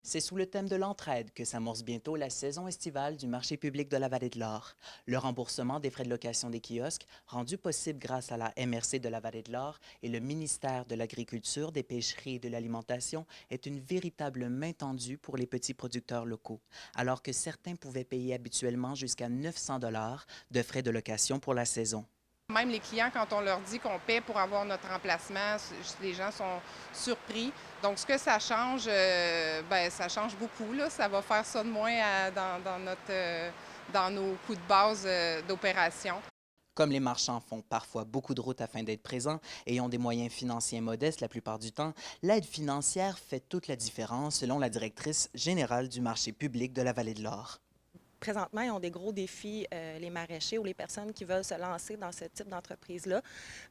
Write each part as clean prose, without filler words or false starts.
C'est sous le thème de l'entraide que s'amorce bientôt la saison estivale du marché public de la Vallée de l'Or. Le remboursement des frais de location des kiosques, rendu possible grâce à la MRC de la Vallée de l'Or et le ministère de l'Agriculture, des Pêcheries et de l'Alimentation, est une véritable main tendue pour les petits producteurs locaux, alors que certains pouvaient payer habituellement jusqu'à 900 de frais de location pour la saison. Même les clients, quand on leur dit qu'on paie pour avoir notre remplacement, les gens sont surpris. Donc, ce que ça change, ben, ça change beaucoup, là. Ça va faire ça de moins dans nos coûts de base d'opération. Comme les marchands font parfois beaucoup de routes afin d'être présents et ont des moyens financiers modestes la plupart du temps, l'aide financière fait toute la différence selon la directrice générale du marché public de la Vallée de l'Or. Présentement, ils ont des gros défis, les maraîchers ou les personnes qui veulent se lancer dans ce type d'entreprise-là,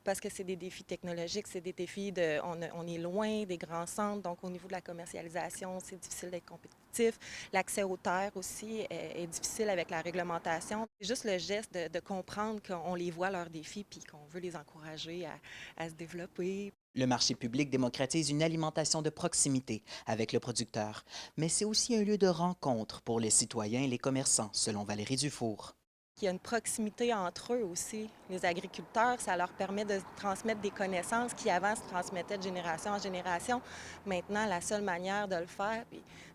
parce que c'est des défis technologiques, c'est des défis on est loin des grands centres, donc au niveau de la commercialisation, c'est difficile d'être compétitif. L'accès aux terres aussi est difficile avec la réglementation. C'est juste le geste de comprendre qu'on les voit leurs défis puis qu'on veut les encourager à se développer. Le marché public démocratise une alimentation de proximité avec le producteur, mais c'est aussi un lieu de rencontre pour les citoyens et les commerçants, selon Valérie Dufour. Il y a une proximité entre eux aussi. Les agriculteurs, ça leur permet de transmettre des connaissances qui avant se transmettaient de génération en génération. Maintenant, la seule manière de le faire,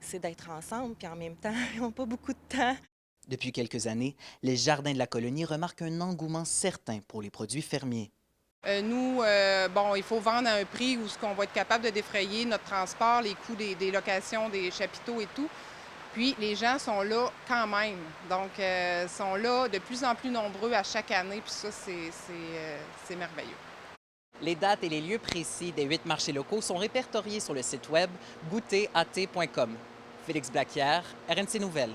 c'est d'être ensemble, puis en même temps, ils n'ont pas beaucoup de temps. Depuis quelques années, les jardins de la colonie remarquent un engouement certain pour les produits fermiers. Nous, bon, il faut vendre à un prix où ce qu'on va être capable de défrayer notre transport, les coûts des locations, des chapiteaux et tout. Puis les gens sont là quand même. Donc, sont là de plus en plus nombreux à chaque année. Puis ça, c'est merveilleux. Les dates et les lieux précis des 8 marchés locaux sont répertoriés sur le site web goûterat.com. Félix Blaquière, RNC Nouvelles.